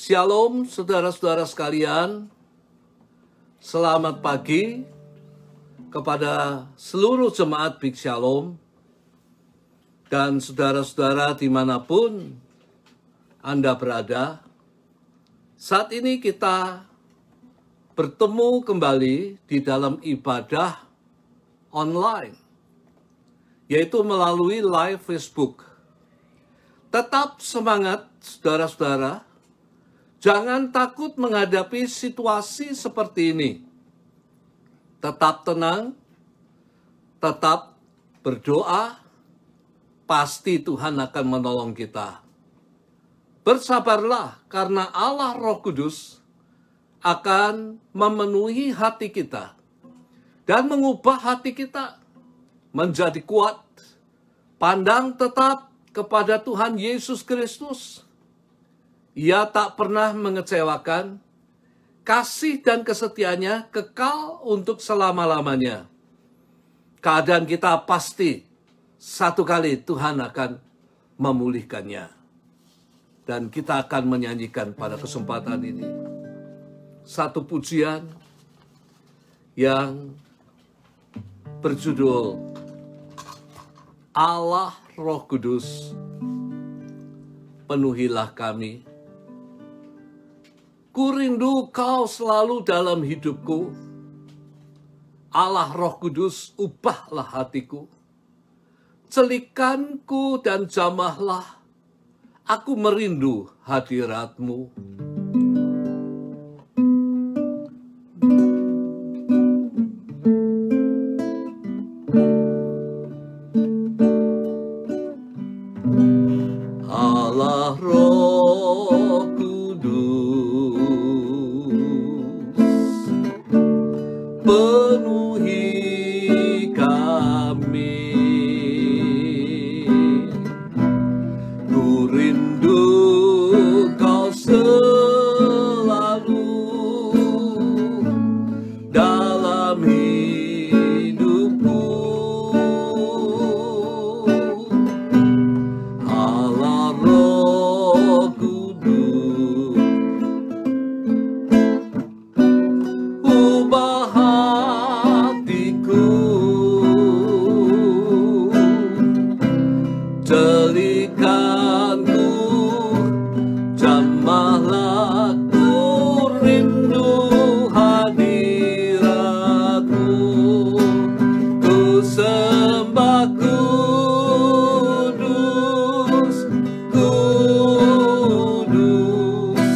Shalom saudara-saudara sekalian, selamat pagi kepada seluruh jemaat Big Shalom dan saudara-saudara dimanapun Anda berada. Saat ini kita bertemu kembali di dalam ibadah online, yaitu melalui live Facebook. Tetap semangat saudara-saudara. Jangan takut menghadapi situasi seperti ini. Tetap tenang, tetap berdoa, pasti Tuhan akan menolong kita. Bersabarlah karena Allah Roh Kudus akan memenuhi hati kita dan mengubah hati kita menjadi kuat. Pandang tetap kepada Tuhan Yesus Kristus. Ia tak pernah mengecewakan, kasih dan kesetiaannya kekal untuk selama-lamanya. Keadaan kita pasti satu kali Tuhan akan memulihkannya. Dan kita akan menyanyikan pada kesempatan ini satu pujian yang berjudul Allah Roh Kudus, penuhilah kami. Ku rindu kau selalu dalam hidupku. Allah Roh Kudus, ubahlah hatiku. Celikanku dan jamahlah. Aku merindu hadiratmu. Allah Roh penuhi kami. Ku rindu kau selalu dalam hidupku. Allah Roh Kudus, ubah celikanku, jamahlah, ku rindu hadiratmu. Ku sembah kudus, kudus,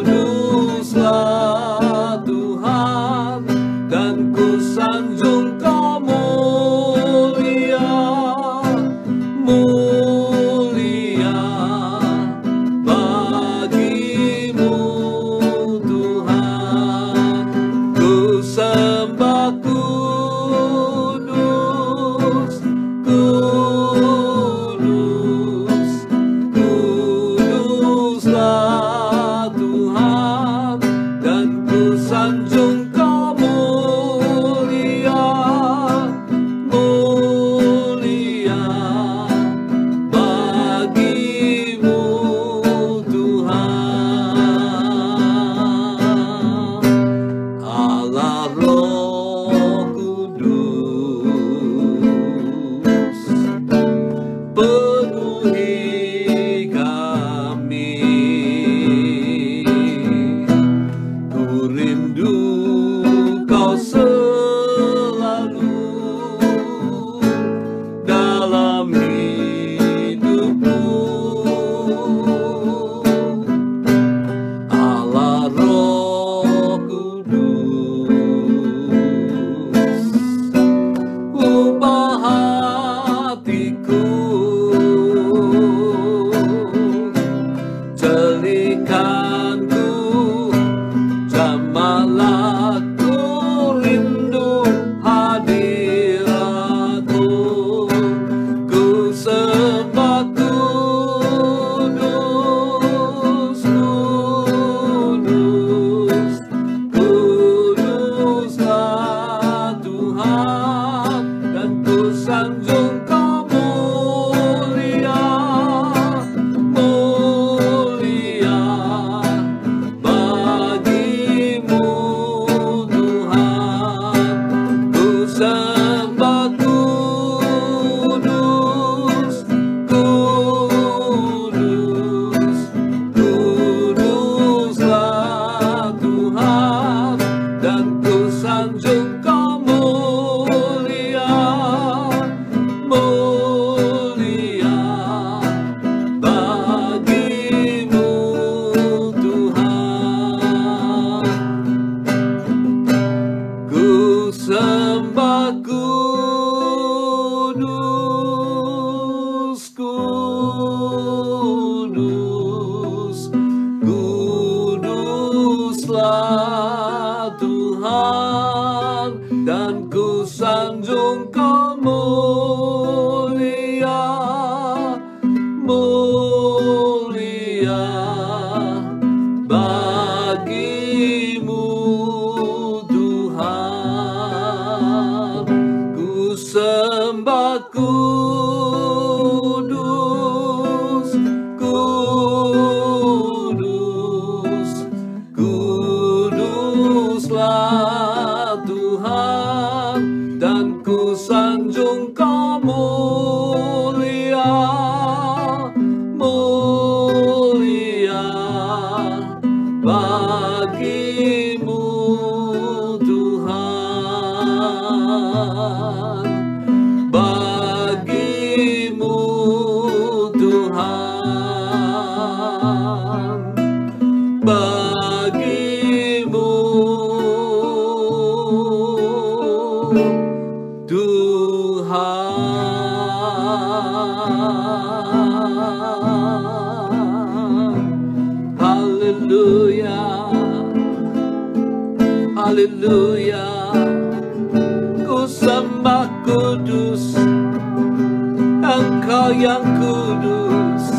kuduslah Tuhan, dan ku sanjung kau mulia, mulia bagimu Tuhan. Ku sembah kudus, kudus, kuduslah Tuhan, dan ku sanjung kau mulia, mulia bagimu Tuhan. Allah Roh Kudus, penuhi kami. Ku rindu kau selalu dalam hidupku. Allah Roh Kudus, ubah hatiku. Haleluya, haleluya. Ku sembah kudus, Engkau yang kudus,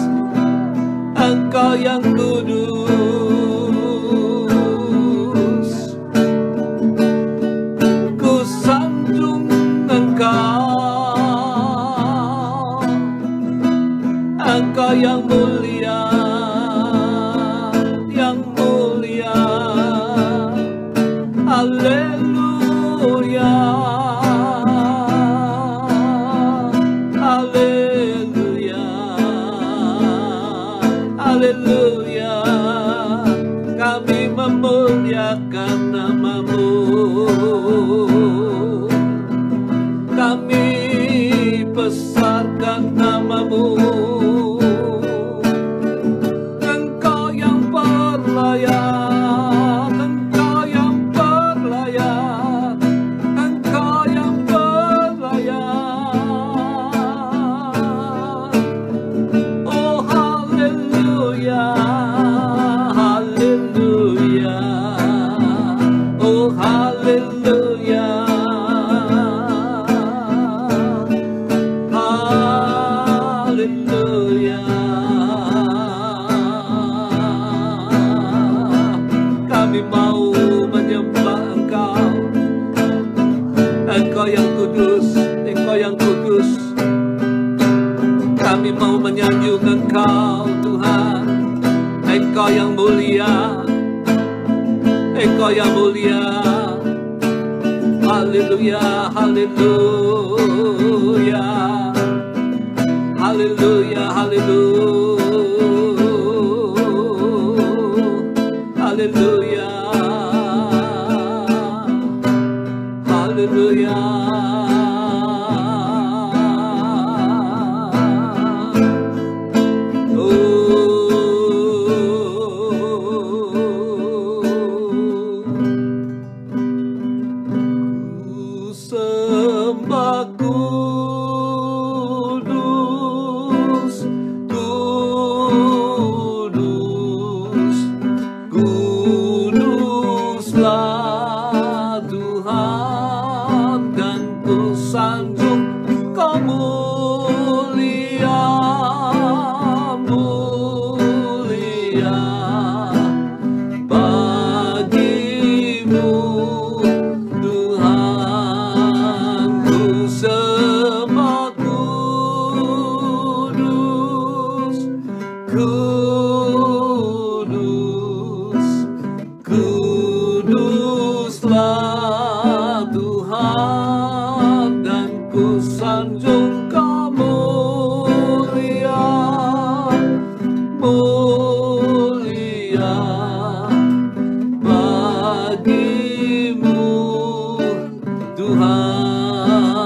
Engkau yang kudus. Ku sanjung Engkau, Engkau yang mulia, yang mulia. Haleluya, haleluya, haleluya. Kami memuliakan nama-Mu, kami besarkan nama-Mu. Engkau yang berlayak, Engkau yang berlayak, Engkau yang berlayak. Oh haleluya, haleluya. Oh haleluya, haleluya. Kami mau menyembah Engkau, Engkau yang kudus, Engkau yang kudus. Kami mau menyanjung Engkau Tuhan, Engkau yang mulia, Engkau yang mulia. Haleluya, haleluya, haleluya, haleluya, haleluya, haleluya. Sembah kudus, kudus, kuduslah Tuhan, dan ku sanjung Kau mulia, mulia. Bagimu Tuhan ku sembah kudus, kudus, kuduslah Tuhan, dan ku sanjung Kau mulia, mulia. Bagimu Tuhan,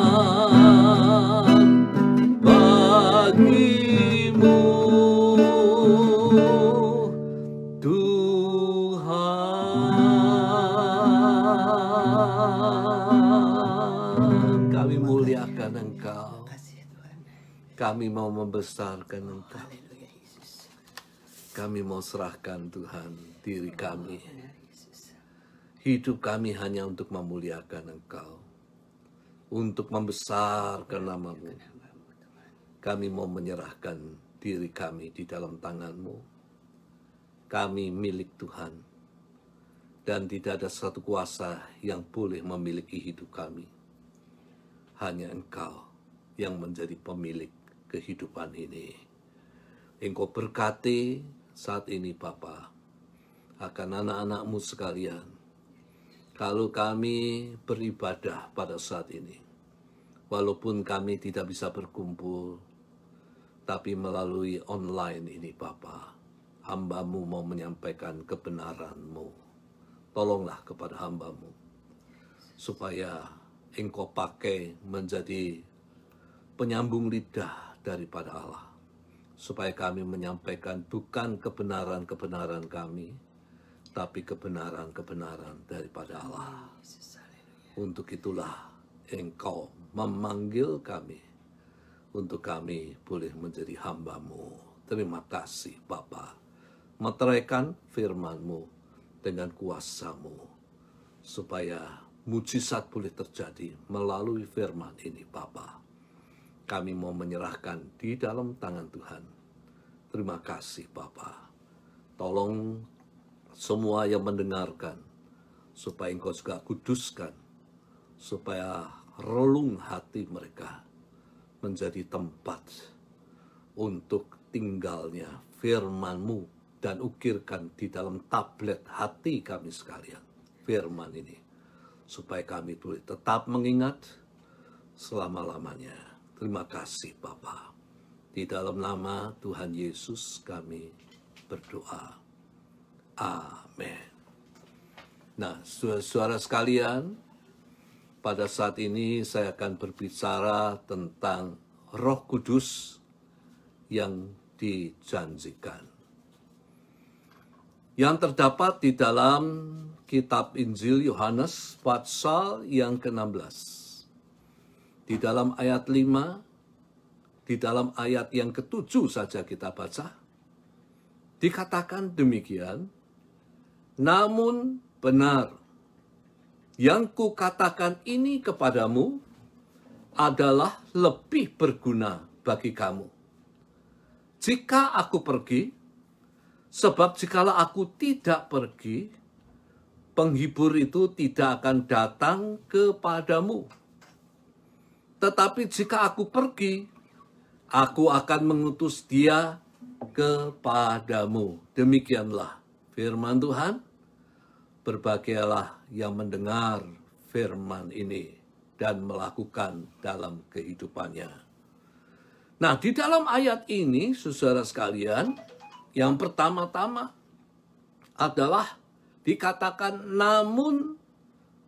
bagimu Tuhan. Kami muliakan Engkau, kami mau membesarkan Engkau, kami mau serahkan Tuhan diri kami. Hidup kami hanya untuk memuliakan Engkau, untuk membesarkan nama-Mu. Kami mau menyerahkan diri kami di dalam tangan-Mu. Kami milik Tuhan, dan tidak ada satu kuasa yang boleh memiliki hidup kami. Hanya Engkau yang menjadi pemilik kehidupan ini. Engkau berkati saat ini Bapa akan anak-anak-Mu sekalian. Kalau kami beribadah pada saat ini, walaupun kami tidak bisa berkumpul, tapi melalui online ini Bapa, hamba-Mu mau menyampaikan kebenaran-Mu. Tolonglah kepada hamba-Mu, supaya Engkau pakai menjadi penyambung lidah daripada Allah, supaya kami menyampaikan bukan kebenaran-kebenaran kami, tapi kebenaran-kebenaran daripada Allah. Untuk itulah Engkau memanggil kami untuk kami boleh menjadi hamba-Mu. Terima kasih Bapa. Meteraikan firman-Mu dengan kuasa-Mu, supaya mujizat boleh terjadi melalui firman ini Bapa. Kami mau menyerahkan di dalam tangan Tuhan. Terima kasih Bapa. Tolong semua yang mendengarkan, supaya Engkau juga kuduskan, supaya relung hati mereka menjadi tempat untuk tinggalnya firman-Mu, dan ukirkan di dalam tablet hati kami sekalian firman ini, supaya kami boleh tetap mengingat selama-lamanya. Terima kasih Bapa. Di dalam nama Tuhan Yesus kami berdoa. Amin. Nah, saudara sekalian, pada saat ini saya akan berbicara tentang Roh Kudus yang dijanjikan, yang terdapat di dalam kitab Injil Yohanes pasal yang ke-16. Di dalam ayat 5, di dalam ayat yang ke-7 saja kita baca, dikatakan demikian, namun benar, yang kukatakan ini kepadamu adalah lebih berguna bagi kamu. Jika aku pergi, sebab jikalau aku tidak pergi, penghibur itu tidak akan datang kepadamu. Tetapi jika aku pergi, aku akan mengutus dia kepadamu. Demikianlah firman Tuhan. Berbahagialah yang mendengar firman ini dan melakukan dalam kehidupannya. Nah, di dalam ayat ini, saudara sekalian, yang pertama-tama adalah dikatakan, namun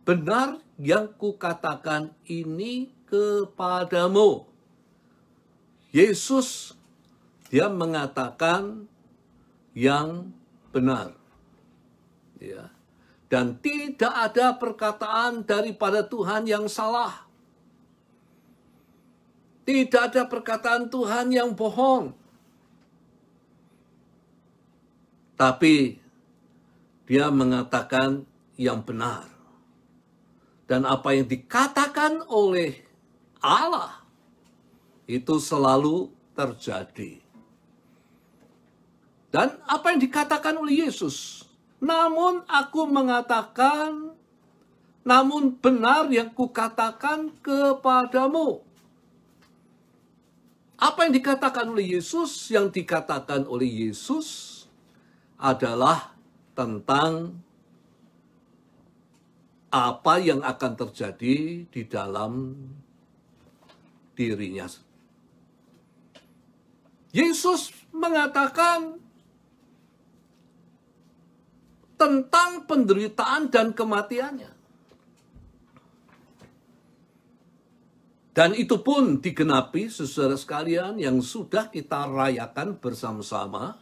benar yang kukatakan ini kepadamu. Yesus, dia mengatakan yang benar. Ya. Dan tidak ada perkataan daripada Tuhan yang salah. Tidak ada perkataan Tuhan yang bohong. Tapi dia mengatakan yang benar. Dan apa yang dikatakan oleh Allah itu selalu terjadi. Dan apa yang dikatakan oleh Yesus, namun aku mengatakan, namun benar yang kukatakan kepadamu. Apa yang dikatakan oleh Yesus? Yang dikatakan oleh Yesus adalah tentang apa yang akan terjadi di dalam dirinya. Yesus mengatakan tentang penderitaan dan kematiannya. Dan itu pun digenapi, saudara sekalian, yang sudah kita rayakan bersama-sama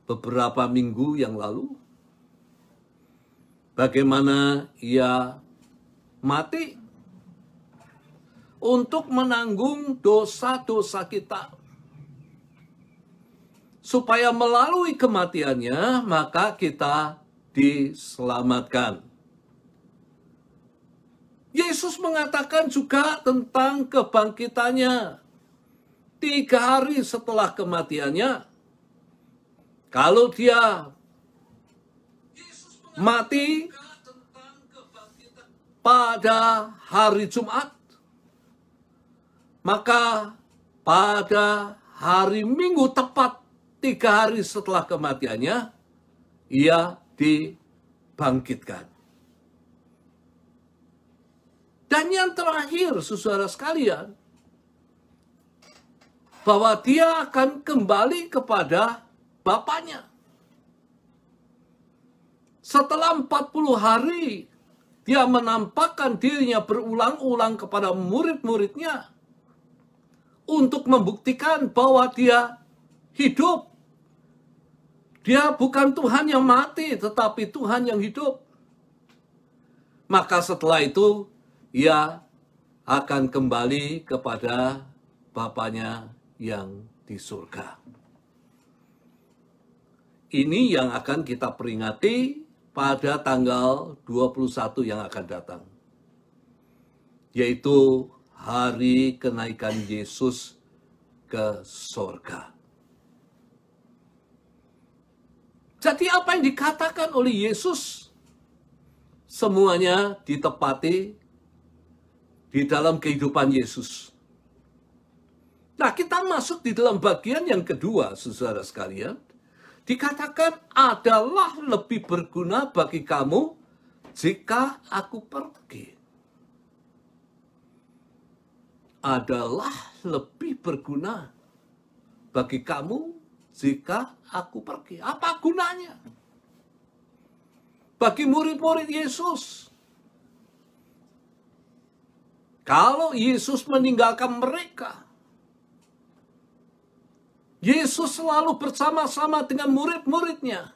beberapa minggu yang lalu. Bagaimana ia mati untuk menanggung dosa-dosa kita. Supaya melalui kematiannya, maka kita diselamatkan. Yesus mengatakan juga tentang kebangkitannya. 3 hari setelah kematiannya, kalau dia mati pada hari Jumat, maka pada hari Minggu tepat 3 hari setelah kematiannya, ia dibangkitkan. Dan yang terakhir, saudara sekalian, bahwa dia akan kembali kepada Bapaknya. Setelah 40 hari, dia menampakkan dirinya berulang-ulang kepada murid-muridnya untuk membuktikan bahwa dia hidup. Dia bukan Tuhan yang mati, tetapi Tuhan yang hidup. Maka setelah itu, ia akan kembali kepada Bapanya yang di surga. Ini yang akan kita peringati pada tanggal 21 yang akan datang, yaitu hari kenaikan Yesus ke surga. Jadi apa yang dikatakan oleh Yesus, semuanya ditepati di dalam kehidupan Yesus. Nah, kita masuk di dalam bagian yang kedua, saudara sekalian. Dikatakan adalah lebih berguna bagi kamu jika aku pergi. Adalah lebih berguna bagi kamu jika aku pergi. Apa gunanya? Bagi murid-murid Yesus, kalau Yesus meninggalkan mereka, Yesus selalu bersama-sama dengan murid-muridnya.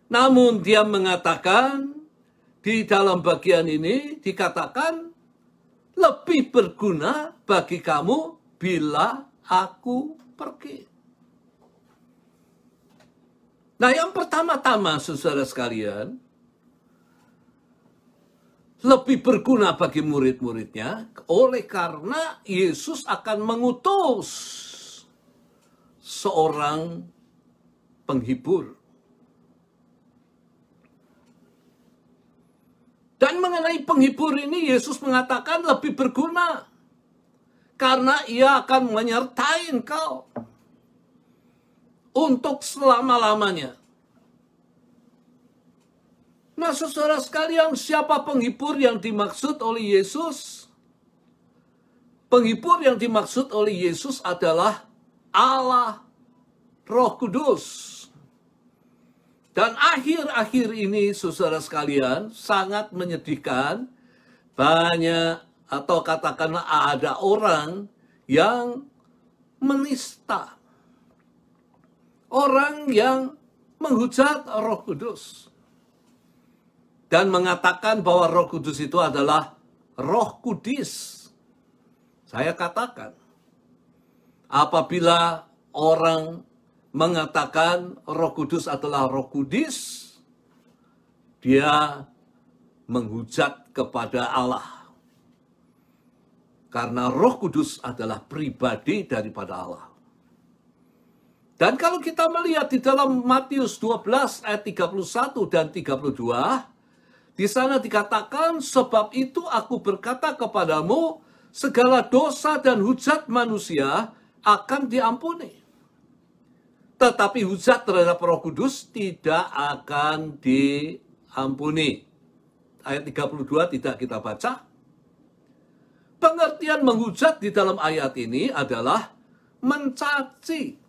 Namun dia mengatakan, di dalam bagian ini dikatakan, lebih berguna bagi kamu bila aku pergi. Nah, yang pertama-tama, saudara sekalian, lebih berguna bagi murid-muridnya, oleh karena Yesus akan mengutus seorang penghibur. Dan mengenai penghibur ini, Yesus mengatakan lebih berguna, karena ia akan menyertai engkau untuk selama-lamanya. Nah, saudara sekalian, siapa penghibur yang dimaksud oleh Yesus? Penghibur yang dimaksud oleh Yesus adalah Allah Roh Kudus. Dan akhir-akhir ini, saudara sekalian, sangat menyedihkan. Banyak, atau katakanlah ada orang yang menista. Orang yang menghujat Roh Kudus. Dan mengatakan bahwa Roh Kudus itu adalah Roh Kudis. Saya katakan, apabila orang mengatakan Roh Kudus adalah Roh Kudis, dia menghujat kepada Allah. Karena Roh Kudus adalah pribadi daripada Allah. Dan kalau kita melihat di dalam Matius 12 ayat 31 dan 32, di sana dikatakan, sebab itu aku berkata kepadamu, segala dosa dan hujat manusia akan diampuni. Tetapi hujat terhadap Roh Kudus tidak akan diampuni. Ayat 32 tidak kita baca. Pengertian menghujat di dalam ayat ini adalah mencaci,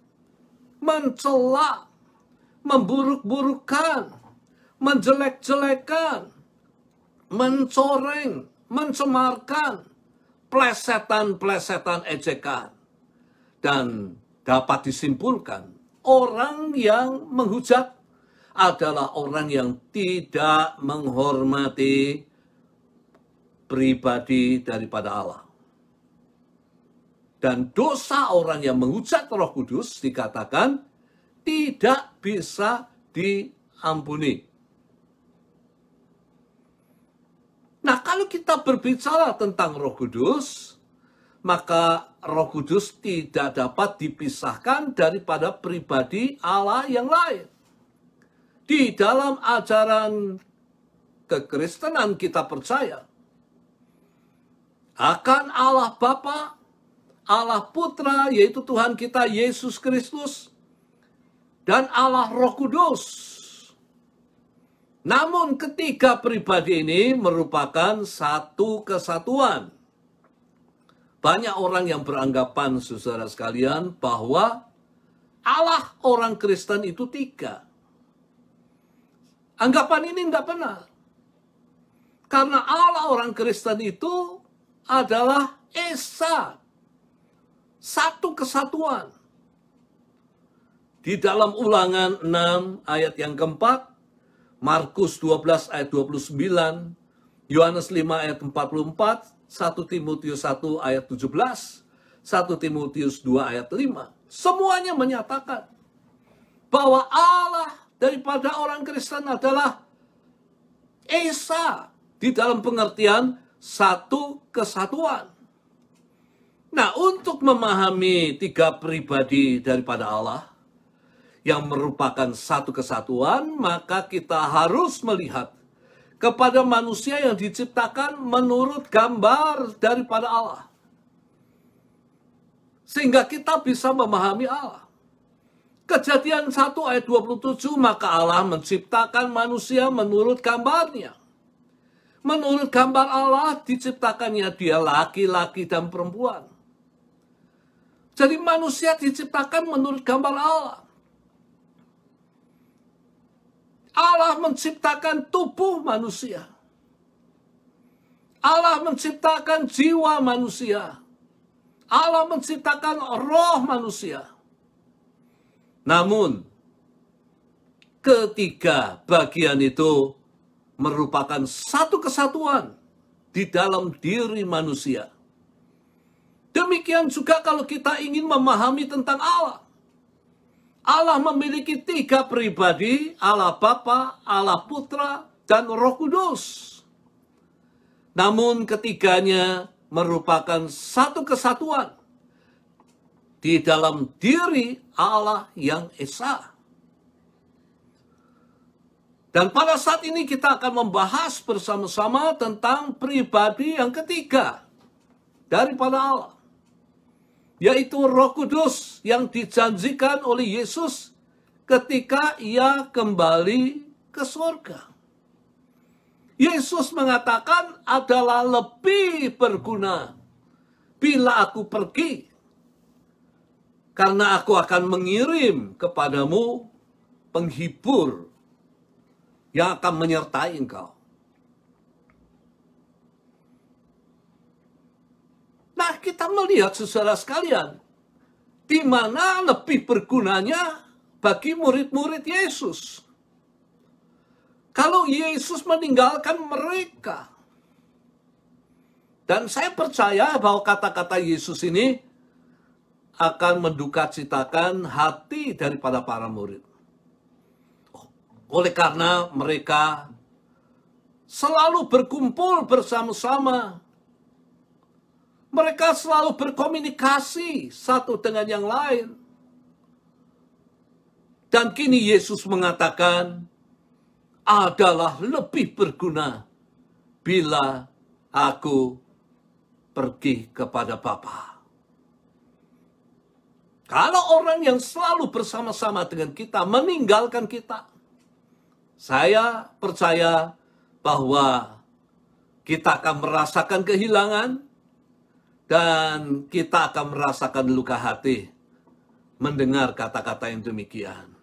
mencela, memburuk-burukkan, menjelek-jelekan, mencoreng, mencemarkan, plesetan-plesetan ejekan. Dan dapat disimpulkan, orang yang menghujat adalah orang yang tidak menghormati pribadi daripada Allah. Dan dosa orang yang menghujat Roh Kudus dikatakan tidak bisa diampuni. Nah, kalau kita berbicara tentang Roh Kudus, maka Roh Kudus tidak dapat dipisahkan daripada pribadi Allah yang lain. Di dalam ajaran kekristenan kita percaya akan Allah Bapa, Allah Putra, yaitu Tuhan kita Yesus Kristus, dan Allah Roh Kudus. Namun ketiga pribadi ini merupakan satu kesatuan. Banyak orang yang beranggapan, saudara sekalian, bahwa Allah orang Kristen itu tiga. Anggapan ini tidak benar. Karena Allah orang Kristen itu adalah Esa. Satu kesatuan. Di dalam Ulangan 6 ayat yang keempat, Markus 12 ayat 29, Yohanes 5 ayat 44, 1 Timotius 1 ayat 17, 1 Timotius 2 ayat 5. Semuanya menyatakan bahwa Allah daripada orang Kristen adalah Esa, di dalam pengertian satu kesatuan. Nah, untuk memahami tiga pribadi daripada Allah yang merupakan satu kesatuan, maka kita harus melihat kepada manusia yang diciptakan menurut gambar daripada Allah. Sehingga kita bisa memahami Allah. Kejadian 1 ayat 27, maka Allah menciptakan manusia menurut gambarnya. Menurut gambar Allah diciptakannya dia laki-laki dan perempuan. Jadi manusia diciptakan menurut gambar Allah. Allah menciptakan tubuh manusia. Allah menciptakan jiwa manusia. Allah menciptakan roh manusia. Namun, ketiga bagian itu merupakan satu kesatuan di dalam diri manusia. Demikian juga kalau kita ingin memahami tentang Allah. Allah memiliki tiga pribadi, Allah Bapa, Allah Putra, dan Roh Kudus. Namun ketiganya merupakan satu kesatuan di dalam diri Allah yang Esa. Dan pada saat ini kita akan membahas bersama-sama tentang pribadi yang ketiga daripada Allah, yaitu Roh Kudus yang dijanjikan oleh Yesus ketika ia kembali ke surga. Yesus mengatakan adalah lebih berguna bila aku pergi, karena aku akan mengirim kepadamu penghibur yang akan menyertai engkau. Nah, kita melihat saudara sekalian, di mana lebih bergunanya bagi murid-murid Yesus. Kalau Yesus meninggalkan mereka. Dan saya percaya bahwa kata-kata Yesus ini akan mendukacitakan hati daripada para murid. Oleh karena mereka selalu berkumpul bersama-sama. Mereka selalu berkomunikasi satu dengan yang lain. Dan kini Yesus mengatakan, adalah lebih berguna bila aku pergi kepada Bapa. Kalau orang yang selalu bersama-sama dengan kita meninggalkan kita, saya percaya bahwa kita akan merasakan kehilangan dan kita akan merasakan luka hati mendengar kata-kata yang demikian.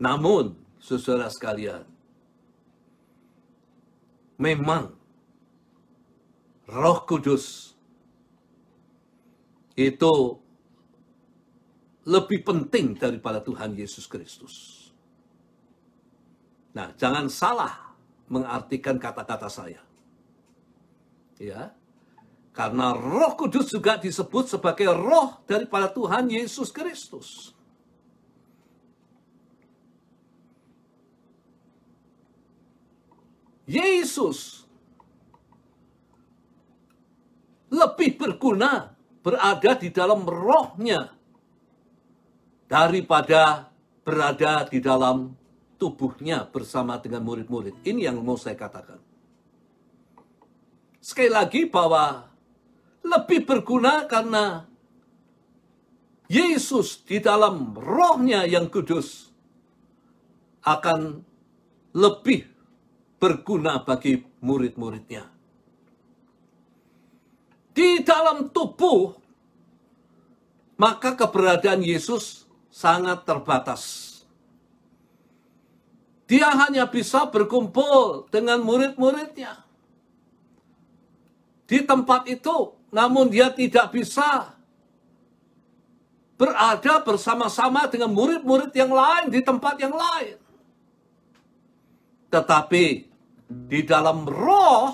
Namun, saudara sekalian, memang Roh Kudus itu lebih penting daripada Tuhan Yesus Kristus. Nah, jangan salah mengartikan kata-kata saya. Ya. Karena Roh Kudus juga disebut sebagai roh daripada Tuhan Yesus Kristus. Yesus lebih berguna berada di dalam rohnya daripada berada di dalam tubuhnya bersama dengan murid-murid. Ini yang mau saya katakan. Sekali lagi bahwa lebih berguna karena Yesus di dalam rohnya yang kudus akan lebih berguna bagi murid-muridnya. Di dalam tubuh, maka keberadaan Yesus sangat terbatas. Dia hanya bisa berkumpul dengan murid-muridnya di tempat itu, namun dia tidak bisa berada bersama-sama dengan murid-murid yang lain di tempat yang lain. Tetapi di dalam roh,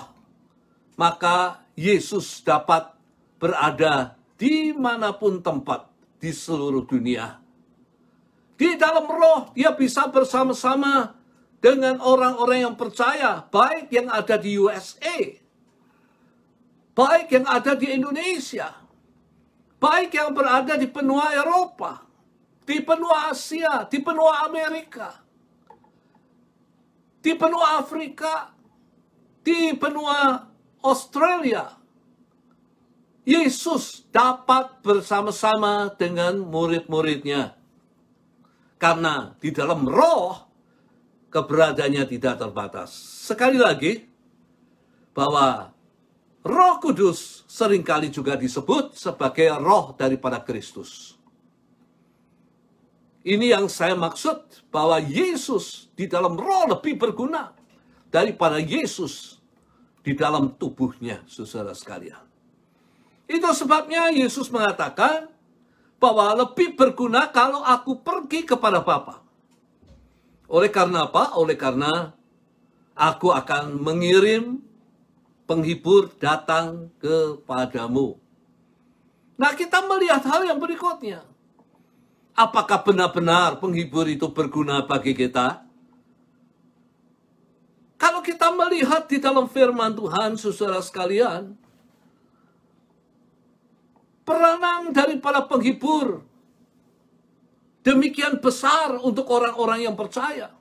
maka Yesus dapat berada dimanapun tempat di seluruh dunia. Di dalam roh, dia bisa bersama-sama dengan orang-orang yang percaya, baik yang ada di USA, baik yang ada di Indonesia, baik yang berada di benua Eropa, di benua Asia, di benua Amerika, di benua Afrika, di benua Australia. Yesus dapat bersama-sama dengan murid-muridnya. Karena di dalam roh, keberadaannya tidak terbatas. Sekali lagi, bahwa Roh Kudus seringkali juga disebut sebagai roh daripada Kristus. Ini yang saya maksud, bahwa Yesus di dalam roh lebih berguna daripada Yesus di dalam tubuhnya, saudara sekalian. Itu sebabnya Yesus mengatakan bahwa lebih berguna kalau aku pergi kepada Bapa. Oleh karena apa? Oleh karena aku akan mengirim penghibur datang kepadamu. Nah, kita melihat hal yang berikutnya. Apakah benar-benar penghibur itu berguna bagi kita? Kalau kita melihat di dalam firman Tuhan, saudara sekalian, peranan daripada penghibur demikian besar untuk orang-orang yang percaya.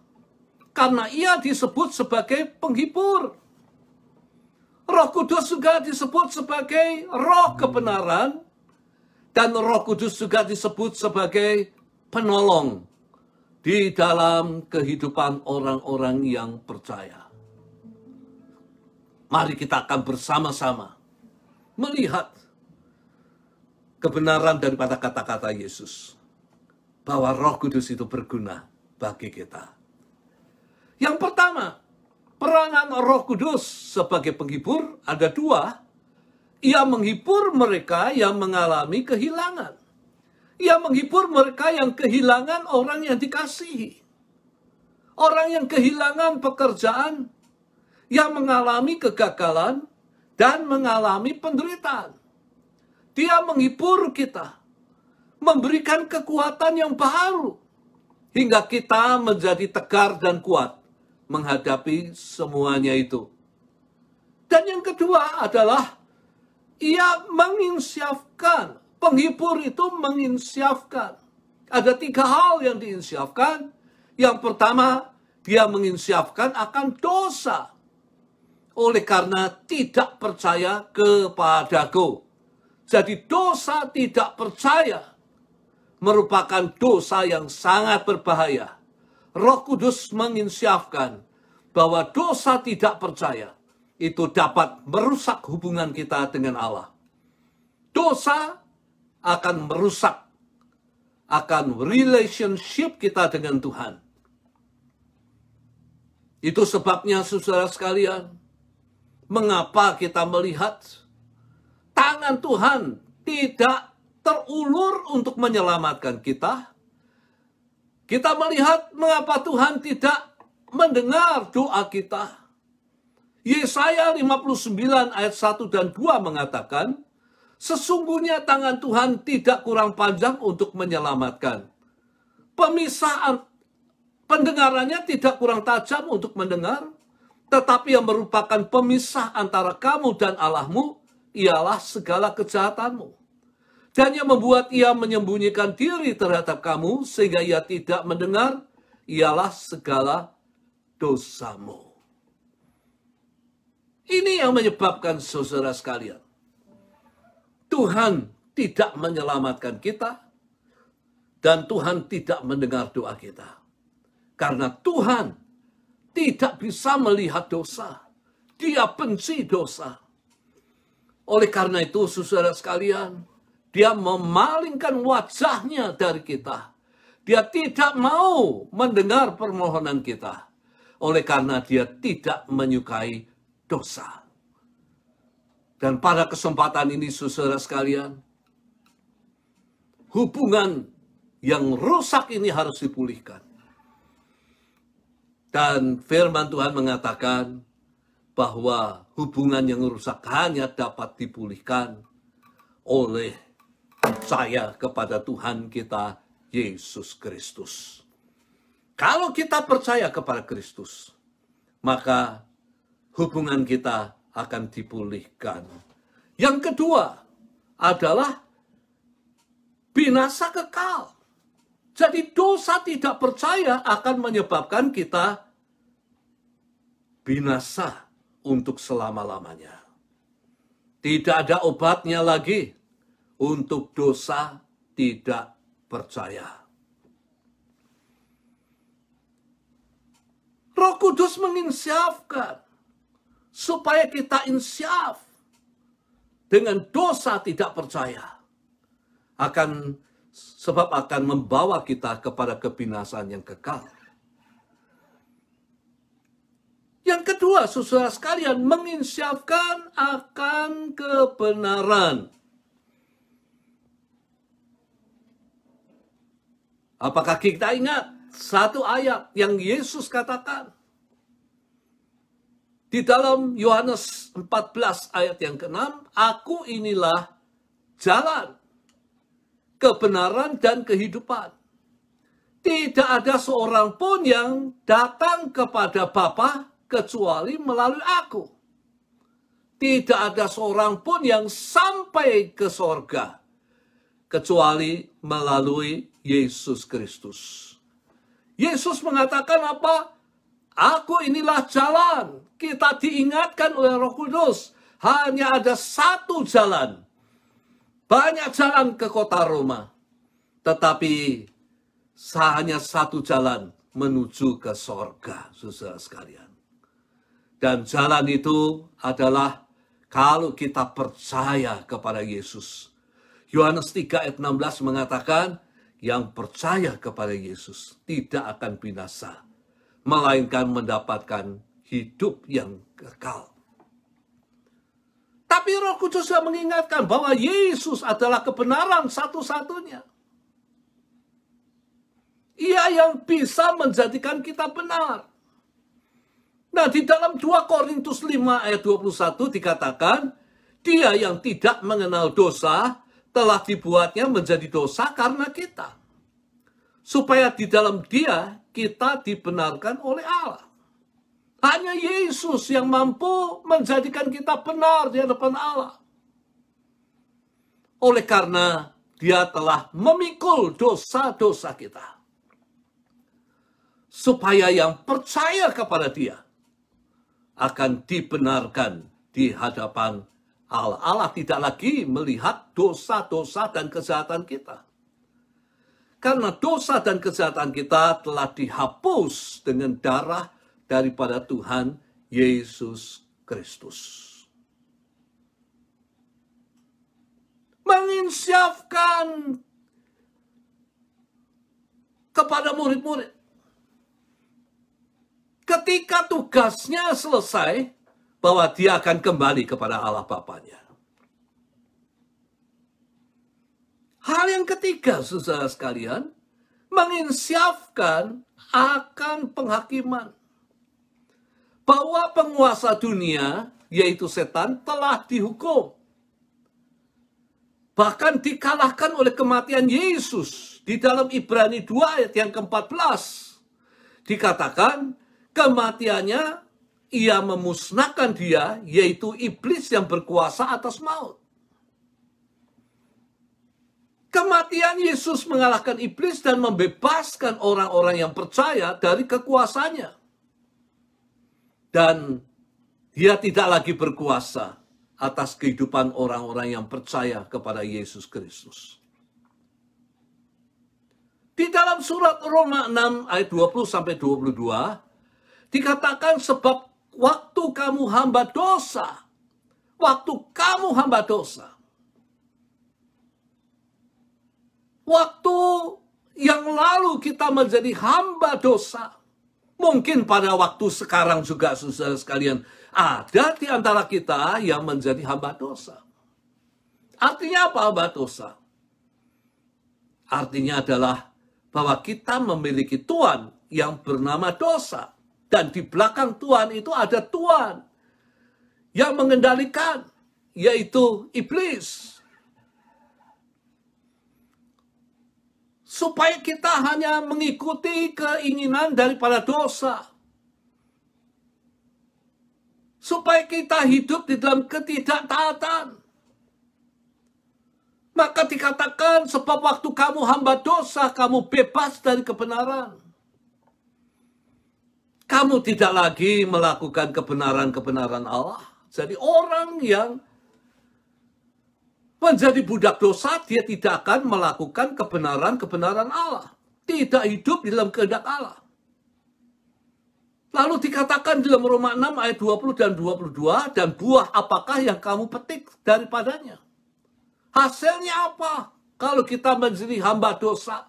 Karena ia disebut sebagai penghibur. Roh Kudus juga disebut sebagai roh kebenaran. Dan Roh Kudus juga disebut sebagai penolong di dalam kehidupan orang-orang yang percaya. Mari kita akan bersama-sama melihat kebenaran daripada kata-kata Yesus. Bahwa Roh Kudus itu berguna bagi kita. Yang pertama, peranan Roh Kudus sebagai penghibur ada dua. Ia menghibur mereka yang mengalami kehilangan. Ia menghibur mereka yang kehilangan orang yang dikasihi. Orang yang kehilangan pekerjaan, yang mengalami kegagalan, dan mengalami penderitaan. Dia menghibur kita, memberikan kekuatan yang baru, hingga kita menjadi tegar dan kuat menghadapi semuanya itu. Dan yang kedua adalah, ia menginsyafkan. Penghibur itu menginsyafkan. Ada tiga hal yang diinsyafkan. Yang pertama, dia menginsyafkan akan dosa. Oleh karena tidak percaya kepadaku. Jadi dosa tidak percaya merupakan dosa yang sangat berbahaya. Roh Kudus menginsyafkan bahwa dosa tidak percaya itu dapat merusak hubungan kita dengan Allah. Dosa akan merusak akan relationship kita dengan Tuhan. Itu sebabnya saudara sekalian, mengapa kita melihat tangan Tuhan tidak terulur untuk menyelamatkan kita. Kita melihat mengapa Tuhan tidak mendengar doa kita. Yesaya 59 ayat 1 dan 2 mengatakan, sesungguhnya tangan Tuhan tidak kurang panjang untuk menyelamatkan. Pendengarannya tidak kurang tajam untuk mendengar, tetapi yang merupakan pemisah antara kamu dan Allahmu, ialah segala kejahatanmu. Dan yang membuat ia menyembunyikan diri terhadap kamu, sehingga ia tidak mendengar, ialah segala dosamu. Ini yang menyebabkan saudara sekalian, Tuhan tidak menyelamatkan kita, dan Tuhan tidak mendengar doa kita. Karena Tuhan tidak bisa melihat dosa. Dia benci dosa. Oleh karena itu, saudara sekalian, dia memalingkan wajahnya dari kita. Dia tidak mau mendengar permohonan kita. Oleh karena dia tidak menyukai dosa. Dan pada kesempatan ini, saudara sekalian, hubungan yang rusak ini harus dipulihkan. Dan firman Tuhan mengatakan bahwa hubungan yang rusak hanya dapat dipulihkan oleh percaya kepada Tuhan kita, Yesus Kristus. Kalau kita percaya kepada Kristus, maka hubungan kita akan dipulihkan. Yang kedua adalah binasa kekal. Jadi dosa tidak percaya akan menyebabkan kita binasa untuk selama-lamanya. Tidak ada obatnya lagi untuk dosa tidak percaya. Roh Kudus menginsyafkan supaya kita insyaf dengan dosa tidak percaya. Sebab akan membawa kita kepada kebinasaan yang kekal. Yang kedua, saudara sekalian, menginsyafkan akan kebenaran. Apakah kita ingat satu ayat yang Yesus katakan? Di dalam Yohanes 14 ayat yang ke-6, Aku inilah jalan, kebenaran, dan kehidupan. Tidak ada seorang pun yang datang kepada Bapa kecuali melalui aku. Tidak ada seorang pun yang sampai ke sorga kecuali melalui Yesus Kristus. Yesus mengatakan apa? Aku inilah jalan. Kita diingatkan oleh Roh Kudus. Hanya ada satu jalan. Banyak jalan ke kota Roma. Tetapi hanya satu jalan menuju ke sorga, saudara sekalian. Dan jalan itu adalah kalau kita percaya kepada Yesus. Yohanes 3 ayat 16 mengatakan, yang percaya kepada Yesus tidak akan binasa, melainkan mendapatkan hidup yang kekal. Tapi Roh Kudus mengingatkan bahwa Yesus adalah kebenaran satu-satunya. Ia yang bisa menjadikan kita benar. Nah, di dalam 2 Korintus 5 ayat 21 dikatakan, Dia yang tidak mengenal dosa telah dibuatnya menjadi dosa karena kita. Supaya di dalam Dia kita dibenarkan oleh Allah. Hanya Yesus yang mampu menjadikan kita benar di hadapan Allah. Oleh karena Dia telah memikul dosa-dosa kita. Supaya yang percaya kepada Dia akan dibenarkan di hadapan Allah. Allah tidak lagi melihat dosa-dosa dan kejahatan kita. Karena dosa dan kejahatan kita telah dihapus dengan darah daripada Tuhan Yesus Kristus. Menginsyafkan kepada murid-murid. Ketika tugasnya selesai, bahwa dia akan kembali kepada Allah Bapanya. Hal yang ketiga, saudara sekalian, menginsyafkan akan penghakiman. Bahwa penguasa dunia, yaitu setan, telah dihukum. Bahkan dikalahkan oleh kematian Yesus. Di dalam Ibrani 2 ayat yang ke-14. Dikatakan, kematiannya, ia memusnahkan dia, yaitu iblis yang berkuasa atas maut. Kematian Yesus mengalahkan iblis dan membebaskan orang-orang yang percaya dari kekuasaannya. Dan dia tidak lagi berkuasa atas kehidupan orang-orang yang percaya kepada Yesus Kristus. Di dalam surat Roma 6 ayat 20-22, dikatakan sebab waktu kamu hamba dosa, waktu yang lalu kita menjadi hamba dosa. Mungkin pada waktu sekarang juga, saudara sekalian, ada di antara kita yang menjadi hamba dosa. Artinya apa hamba dosa? Artinya adalah bahwa kita memiliki tuan yang bernama dosa. Dan di belakang Tuhan itu ada Tuhan yang mengendalikan, yaitu iblis. Supaya kita hanya mengikuti keinginan daripada dosa. Supaya kita hidup di dalam ketidaktaatan. Maka dikatakan, sebab waktu kamu hamba dosa, kamu bebas dari kebenaran. Kamu tidak lagi melakukan kebenaran-kebenaran Allah. Jadi orang yang menjadi budak dosa, dia tidak akan melakukan kebenaran-kebenaran Allah. Tidak hidup di dalam kehendak Allah. Lalu dikatakan dalam Roma 6 ayat 20 dan 22, dan buah apakah yang kamu petik daripadanya? Hasilnya apa kalau kita menjadi hamba dosa?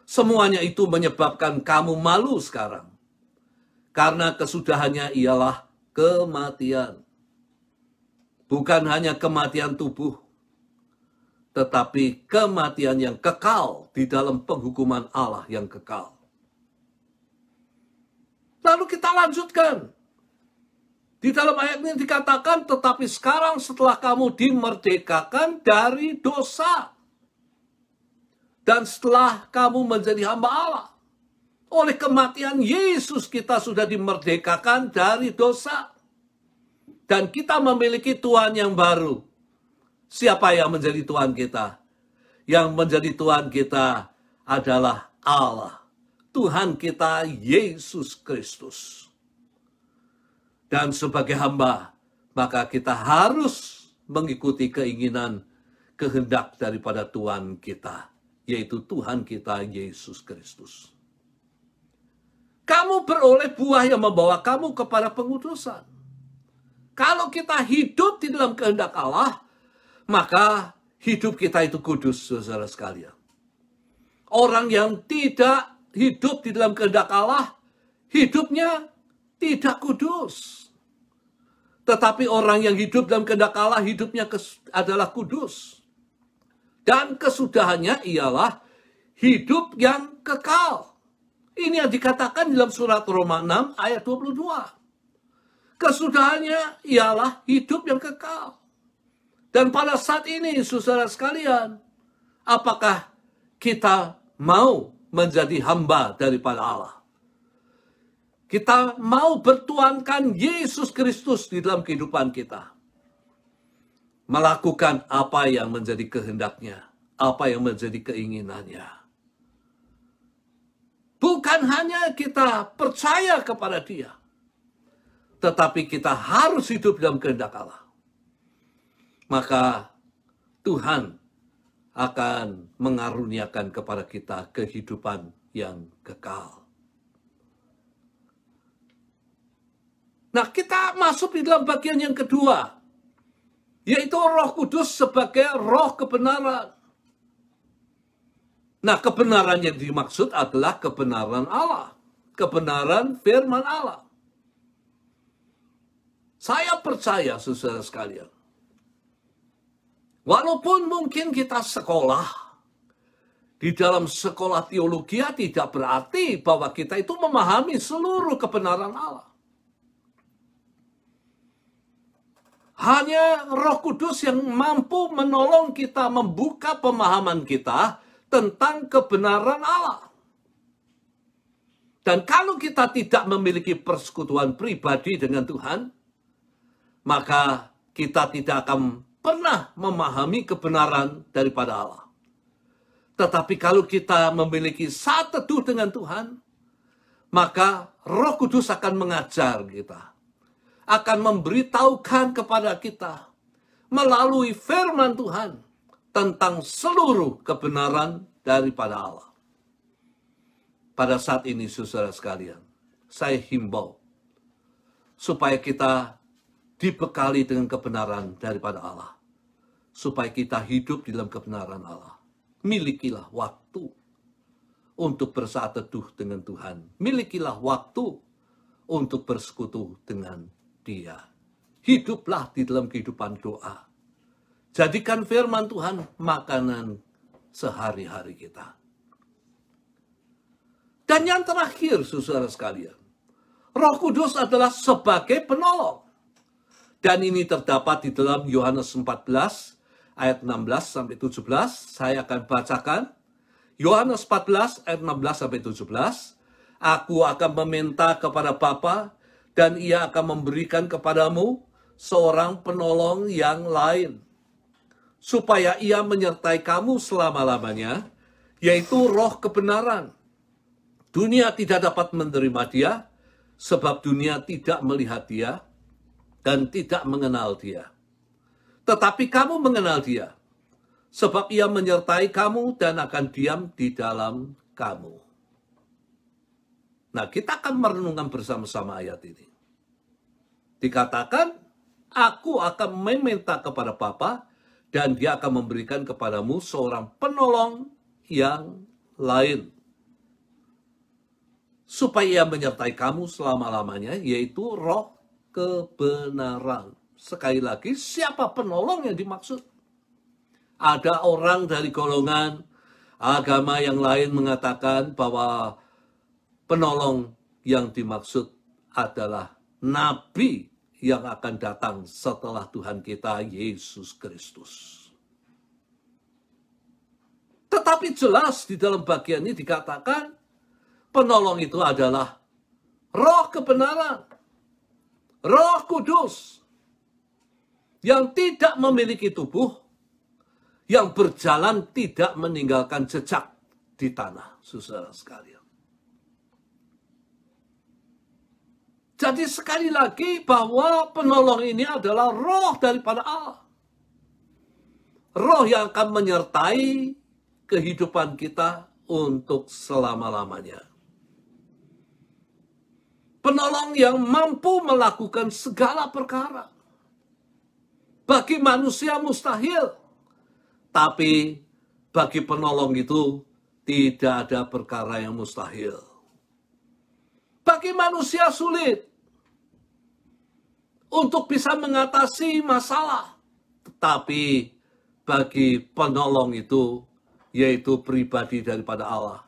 Semuanya itu menyebabkan kamu malu sekarang. Karena kesudahannya ialah kematian. Bukan hanya kematian tubuh, tetapi kematian yang kekal di dalam penghukuman Allah yang kekal. Lalu kita lanjutkan. Di dalam ayat ini dikatakan, tetapi sekarang setelah kamu dimerdekakan dari dosa, dan setelah kamu menjadi hamba Allah, oleh kematian Yesus kita sudah dimerdekakan dari dosa. Dan kita memiliki Tuhan yang baru. Siapa yang menjadi Tuhan kita? Yang menjadi Tuhan kita adalah Allah. Tuhan kita Yesus Kristus. Dan sebagai hamba, maka kita harus mengikuti keinginan, kehendak daripada Tuhan kita, yaitu Tuhan kita Yesus Kristus. Kamu beroleh buah yang membawa kamu kepada pengudusan. Kalau kita hidup di dalam kehendak Allah, maka hidup kita itu kudus, saudara sekalian. Orang yang tidak hidup di dalam kehendak Allah, hidupnya tidak kudus. Tetapi orang yang hidup dalam kehendak Allah, hidupnya adalah kudus. Dan kesudahannya ialah hidup yang kekal. Ini yang dikatakan dalam surat Roma 6 ayat 22. Kesudahannya ialah hidup yang kekal. Dan pada saat ini, saudara sekalian, apakah kita mau menjadi hamba daripada Allah? Kita mau bertuankan Yesus Kristus di dalam kehidupan kita. Melakukan apa yang menjadi kehendaknya, apa yang menjadi keinginannya. Bukan hanya kita percaya kepada Dia, tetapi kita harus hidup dalam kehendak Allah. Maka Tuhan akan mengaruniakan kepada kita kehidupan yang kekal. Nah, kita masuk di dalam bagian yang kedua, yaitu Roh Kudus sebagai roh kebenaran. Nah, kebenaran yang dimaksud adalah kebenaran Allah, kebenaran firman Allah. Saya percaya, saudara sekalian, walaupun mungkin kita sekolah, di dalam sekolah teologi tidak berarti bahwa kita itu memahami seluruh kebenaran Allah. Hanya Roh Kudus yang mampu menolong kita membuka pemahaman kita tentang kebenaran Allah. Dan kalau kita tidak memiliki persekutuan pribadi dengan Tuhan, maka kita tidak akan pernah memahami kebenaran daripada Allah. Tetapi kalau kita memiliki saat teduh dengan Tuhan, maka Roh Kudus akan mengajar kita, akan memberitahukan kepada kita melalui firman Tuhan tentang seluruh kebenaran daripada Allah. Pada saat ini, saudara sekalian, saya himbau supaya kita dibekali dengan kebenaran daripada Allah, supaya kita hidup di dalam kebenaran Allah. Milikilah waktu untuk bersaat teduh dengan Tuhan. Milikilah waktu untuk bersekutu dengan Dia. Hiduplah di dalam kehidupan doa. Jadikan firman Tuhan makanan sehari-hari kita. Dan yang terakhir, saudara sekalian, Roh Kudus adalah sebagai penolong. Dan ini terdapat di dalam Yohanes 14 ayat 16 sampai 17. Saya akan bacakan. Yohanes 14 ayat 16 sampai 17. Aku akan meminta kepada Bapa dan Ia akan memberikan kepadamu seorang penolong yang lain, supaya Ia menyertai kamu selama-lamanya, yaitu Roh kebenaran. Dunia tidak dapat menerima Dia, sebab dunia tidak melihat Dia dan tidak mengenal Dia. Tetapi kamu mengenal Dia, sebab Ia menyertai kamu dan akan diam di dalam kamu. Nah, kita akan merenungkan bersama-sama ayat ini. Dikatakan, aku akan meminta kepada Bapa dan Dia akan memberikan kepadamu seorang penolong yang lain, supaya Ia menyertai kamu selama-lamanya, yaitu Roh kebenaran. Sekali lagi, siapa penolong yang dimaksud? Ada orang dari golongan agama yang lain mengatakan bahwa penolong yang dimaksud adalah nabi yang akan datang setelah Tuhan kita Yesus Kristus. Tetapi jelas di dalam bagian ini dikatakan penolong itu adalah Roh kebenaran, Roh Kudus, yang tidak memiliki tubuh, yang berjalan tidak meninggalkan jejak di tanah, saudara sekalian. Jadi sekali lagi bahwa penolong ini adalah roh daripada Allah. Roh yang akan menyertai kehidupan kita untuk selama-lamanya. Penolong yang mampu melakukan segala perkara. Bagi manusia mustahil. Tapi bagi penolong itu tidak ada perkara yang mustahil. Bagi manusia sulit untuk bisa mengatasi masalah. Tetapi bagi penolong itu, yaitu pribadi daripada Allah,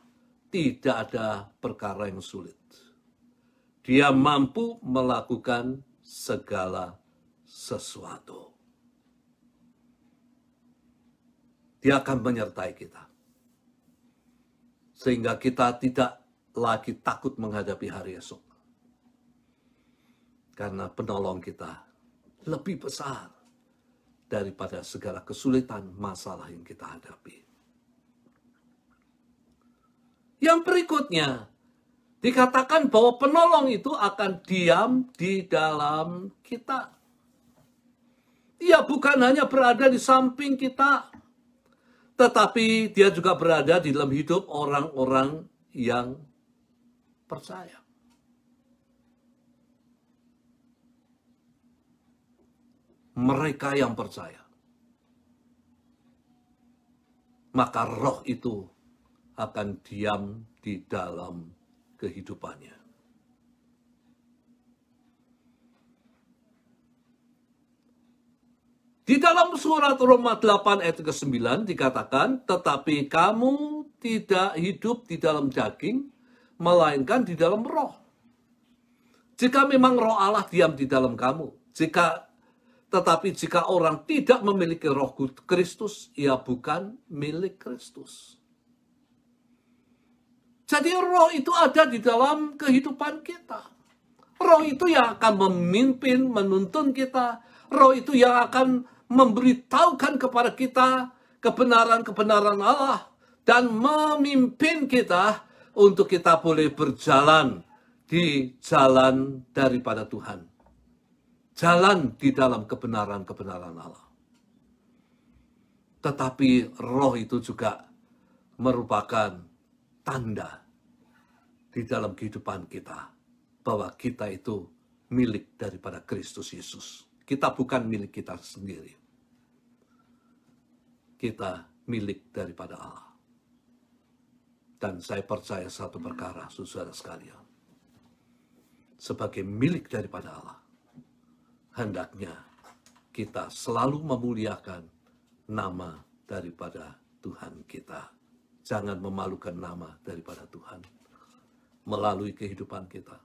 tidak ada perkara yang sulit. Dia mampu melakukan segala sesuatu. Dia akan menyertai kita. Sehingga kita tidak lagi takut menghadapi hari esok. Karena penolong kita lebih besar daripada segala kesulitan masalah yang kita hadapi. Yang berikutnya, dikatakan bahwa penolong itu akan diam di dalam kita. Dia bukan hanya berada di samping kita, tetapi dia juga berada di dalam hidup orang-orang yang percaya. Mereka yang percaya. Maka roh itu akan diam di dalam kehidupannya. Di dalam surat Roma 8 ayat ke-9 dikatakan, tetapi kamu tidak hidup di dalam daging, melainkan di dalam roh. Jika memang roh Allah diam di dalam kamu, tetapi jika orang tidak memiliki roh Kristus, ia bukan milik Kristus. Jadi roh itu ada di dalam kehidupan kita. Roh itu yang akan memimpin, menuntun kita. Roh itu yang akan memberitahukan kepada kita kebenaran-kebenaran Allah. Dan memimpin kita untuk kita boleh berjalan di jalan daripada Tuhan. Jalan di dalam kebenaran-kebenaran Allah. Tetapi roh itu juga merupakan tanda di dalam kehidupan kita bahwa kita itu milik daripada Kristus Yesus. Kita bukan milik kita sendiri. Kita milik daripada Allah. Dan saya percaya satu perkara, saudara sekalian. Sebagai milik daripada Allah, hendaknya kita selalu memuliakan nama daripada Tuhan kita. Jangan memalukan nama daripada Tuhan. melalui kehidupan kita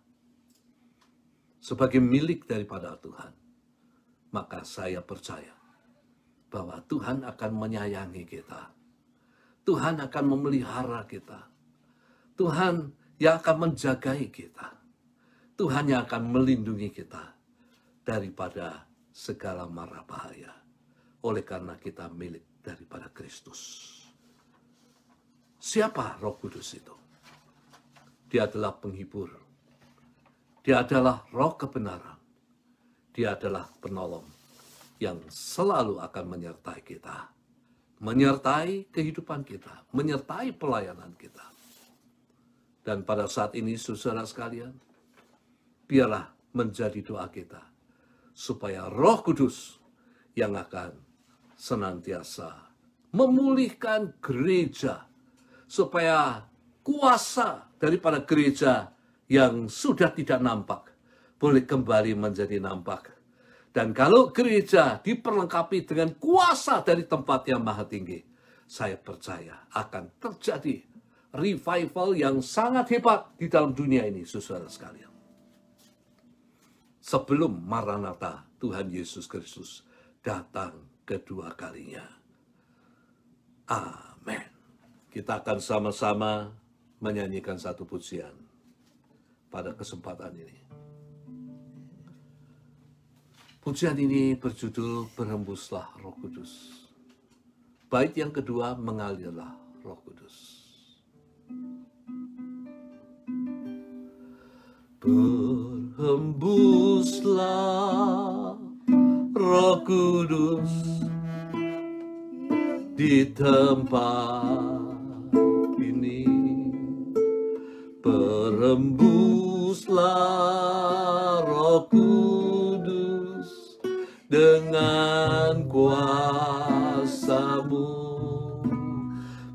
sebagai milik daripada Tuhan, maka saya percaya bahwa Tuhan akan menyayangi kita. Tuhan akan memelihara kita. Tuhan yang akan menjagai kita. Tuhan yang akan melindungi kita daripada segala mara bahaya. Oleh karena kita milik daripada Kristus. Siapa Roh Kudus itu? Dia adalah penghibur. Dia adalah roh kebenaran. Dia adalah penolong yang selalu akan menyertai kita. Menyertai kehidupan kita. Menyertai pelayanan kita. Dan pada saat ini, saudara sekalian, biarlah menjadi doa kita. Supaya Roh Kudus yang akan senantiasa memulihkan gereja. Supaya kuasa daripada gereja yang sudah tidak nampak boleh kembali menjadi nampak. Dan kalau gereja diperlengkapi dengan kuasa dari tempat yang maha tinggi, saya percaya akan terjadi revival yang sangat hebat di dalam dunia ini, saudara sekalian. Sebelum Maranatha, Tuhan Yesus Kristus datang kedua kalinya. Amin. Kita akan sama-sama menyanyikan satu pujian pada kesempatan ini. Pujian ini berjudul Berhembuslah Roh Kudus. Bait yang kedua, Mengalirlah Roh Kudus. Berhembuslah Roh Kudus di tempat ini. Berhembuslah Roh Kudus dengan kuasa-Mu.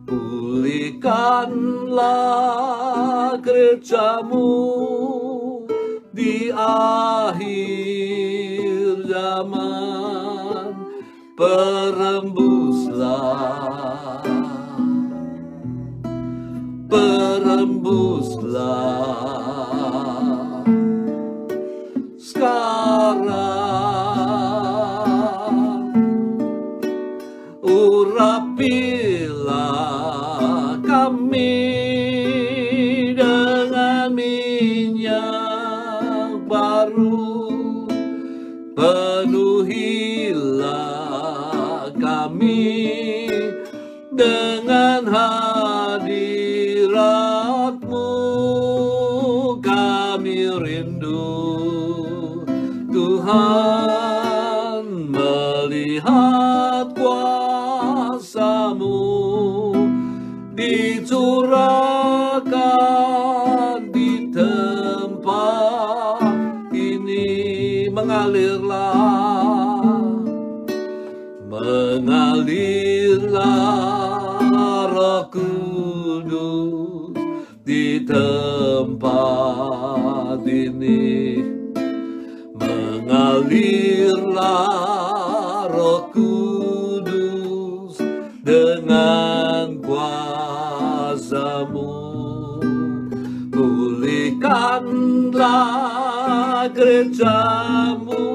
Pulihkanlah gereja-Mu di akhir zaman. Berhembuslah, berhembuslah sekarang. Urapilah kami dengan minyak baru, penuhilah kami dengan hadirat-Mu. Kami rindu Tuhan melihat kuasa-Mu dicurahkan di tempat ini. Mengalirlah, mengalirlah Roh Kudus di tempat ini. Mengalirlah Roh Kudus dengan kuasa-Mu. Pulihkanlah gereja-Mu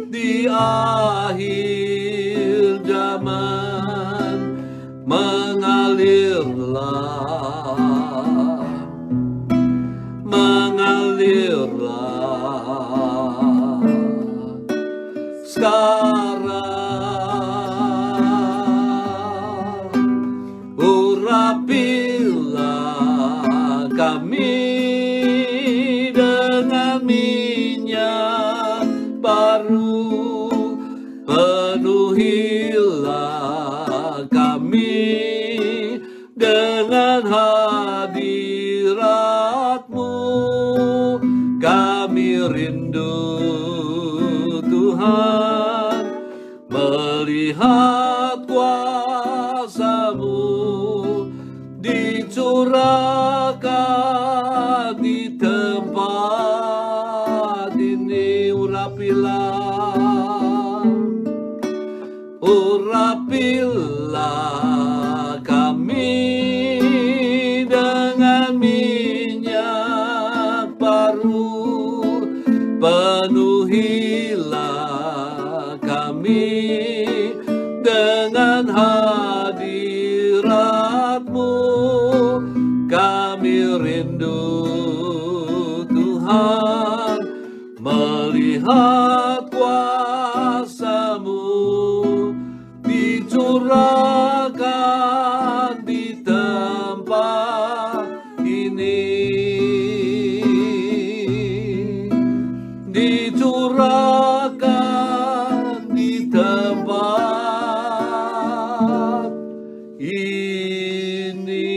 di akhir zaman. Mengalirlah, mengalirlah sekarang. Urapilah kami dengan minyak baru, penuhilah kami dengan hadirat-Mu. Kami rindu Tuhan melihat kuasa-Mu dicurahkan di tempat ini. Urapilah, urapilah kami dengan minyak kami dengan hadirat-Mu. Kami rindu Tuhan melihat kuasa-Mu dicurahkan di tempat ini, dicurahkan di tempat ini.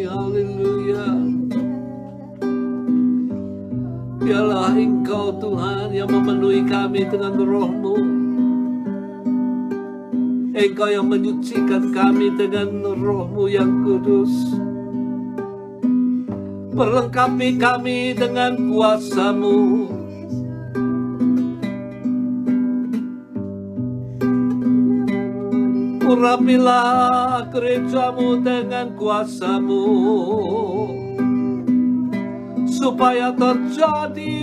Haleluya. Biarlah Engkau Tuhan yang memenuhi kami dengan roh-Mu. Engkau yang menyucikan kami dengan roh-Mu yang kudus. Perlengkapi kami dengan kuasa-Mu. Urapilah gereja-Mu dengan kuasa-Mu, supaya terjadi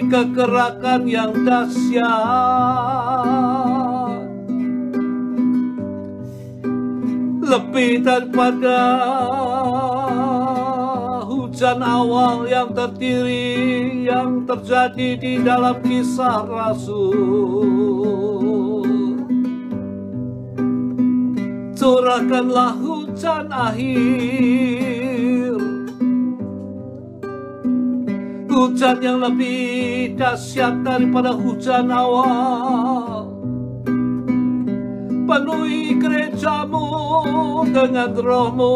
kegerakan yang dahsyat, lebih daripada hujan awal yang terdiri yang terjadi di dalam Kisah Rasul. Curahkanlah hujan akhir, hujan yang lebih dahsyat daripada hujan awal. Penuhi gereja-Mu dengan roh-Mu.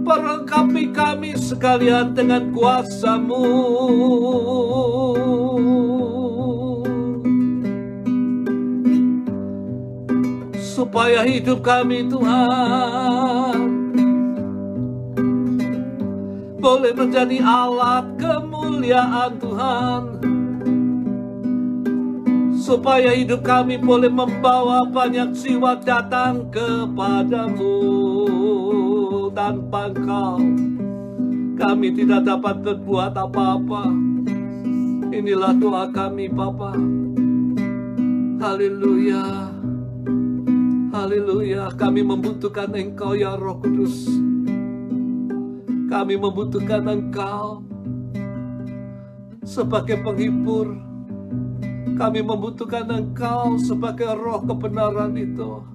Perlengkapi kami sekalian dengan kuasa-Mu, supaya hidup kami Tuhan boleh menjadi alat kemuliaan Tuhan, supaya hidup kami boleh membawa banyak jiwa datang kepadamu. Tanpa Engkau kami tidak dapat berbuat apa-apa. Inilah doa kami Bapa. Haleluya. Haleluya. Kami membutuhkan Engkau ya Roh Kudus. Kami membutuhkan Engkau sebagai penghibur. Kami membutuhkan Engkau sebagai roh kebenaran itu.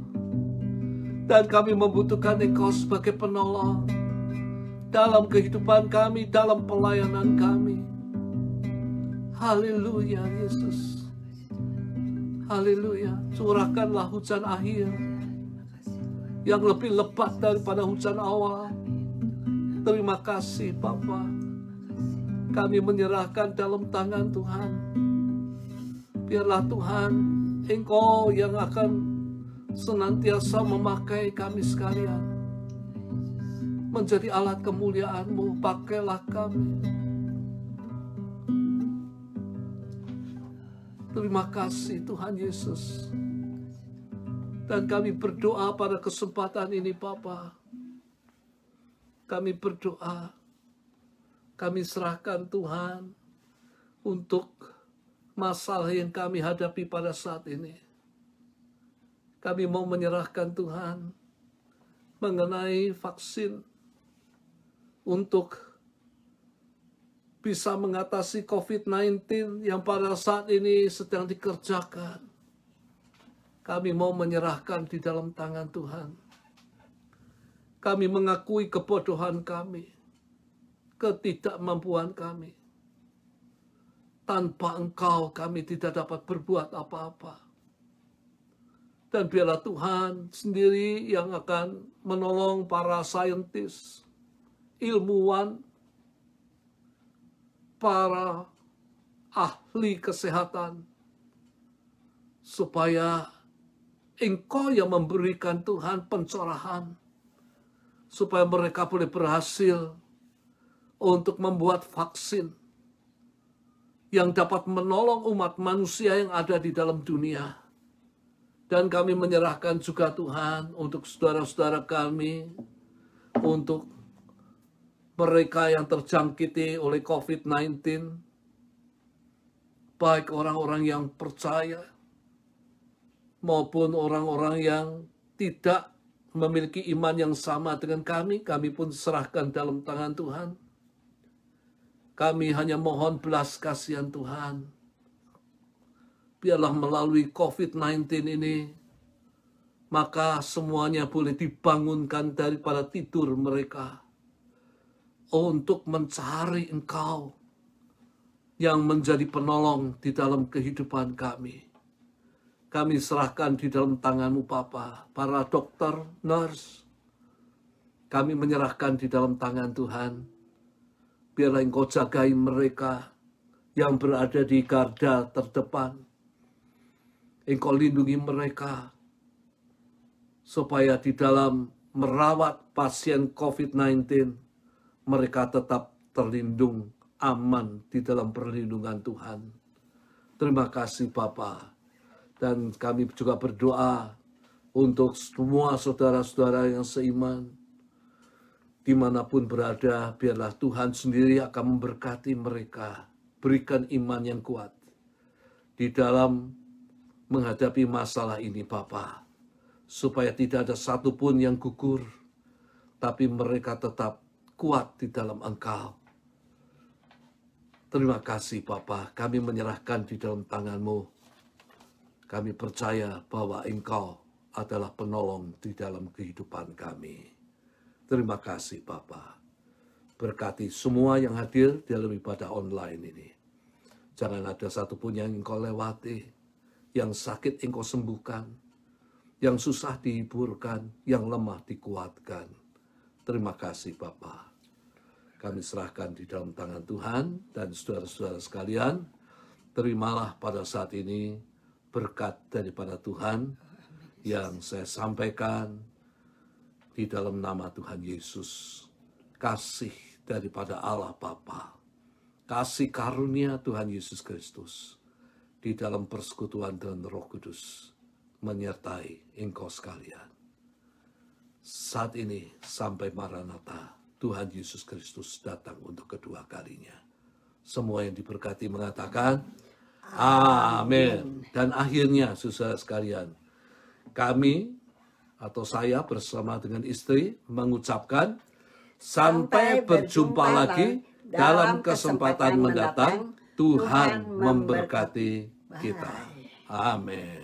Dan kami membutuhkan Engkau sebagai penolong dalam kehidupan kami, dalam pelayanan kami. Haleluya Yesus. Haleluya. Curahkanlah hujan akhir yang lebih lebat daripada hujan awal. Terima kasih Bapa. Kami menyerahkan dalam tangan Tuhan. Biarlah Tuhan Engkau yang akan senantiasa memakai kami sekalian menjadi alat kemuliaan-Mu. Pakailah kami. Terima kasih Tuhan Yesus. Dan kami berdoa pada kesempatan ini Bapa. Kami berdoa, kami serahkan Tuhan untuk masalah yang kami hadapi pada saat ini. Kami mau menyerahkan Tuhan mengenai vaksin untuk bisa mengatasi COVID-19 yang pada saat ini sedang dikerjakan. Kami mau menyerahkan di dalam tangan Tuhan. Kami mengakui kebodohan kami, ketidakmampuan kami. Tanpa Engkau kami tidak dapat berbuat apa-apa. Dan biarlah Tuhan sendiri yang akan menolong para saintis, ilmuwan, para ahli kesehatan, supaya Engkau yang memberikan Tuhan pencerahan, supaya mereka boleh berhasil untuk membuat vaksin yang dapat menolong umat manusia yang ada di dalam dunia. Dan kami menyerahkan juga Tuhan untuk saudara-saudara kami, untuk mereka yang terjangkiti oleh COVID-19, baik orang-orang yang percaya maupun orang-orang yang tidak memiliki iman yang sama dengan kami pun serahkan dalam tangan Tuhan. Kami hanya mohon belas kasihan Tuhan. Biarlah melalui COVID-19 ini, maka semuanya boleh dibangunkan daripada tidur mereka untuk mencari Engkau yang menjadi penolong di dalam kehidupan kami. Kami serahkan di dalam tangan-Mu Bapa, para dokter, nurse. Kami menyerahkan di dalam tangan Tuhan. Biarlah Engkau jagai mereka yang berada di garda terdepan. Engkau lindungi mereka, supaya di dalam merawat pasien COVID-19, mereka tetap terlindung, aman di dalam perlindungan Tuhan. Terima kasih Bapa. Dan kami juga berdoa untuk semua saudara-saudara yang seiman, dimanapun berada, biarlah Tuhan sendiri akan memberkati mereka. Berikan iman yang kuat di dalam menghadapi masalah ini Bapa, supaya tidak ada satupun yang gugur, tapi mereka tetap kuat di dalam Engkau. Terima kasih Bapa, kami menyerahkan di dalam tangan-Mu. Kami percaya bahwa Engkau adalah penolong di dalam kehidupan kami. Terima kasih Bapa. Berkati semua yang hadir dalam ibadah online ini. Jangan ada satupun yang Engkau lewati, yang sakit Engkau sembuhkan, yang susah dihiburkan, yang lemah dikuatkan. Terima kasih Bapa. Kami serahkan di dalam tangan Tuhan, dan saudara-saudara sekalian, terimalah pada saat ini berkat daripada Tuhan yang saya sampaikan di dalam nama Tuhan Yesus. Kasih daripada Allah Bapa, kasih karunia Tuhan Yesus Kristus di dalam persekutuan dengan Roh Kudus menyertai engkau sekalian. Saat ini sampai Maranatha, Tuhan Yesus Kristus datang untuk kedua kalinya. Semua yang diberkati mengatakan amin. Dan akhirnya saudara sekalian, kami atau saya bersama dengan istri mengucapkan sampai berjumpa lagi dalam kesempatan mendatang. Tuhan memberkati kita. Amin.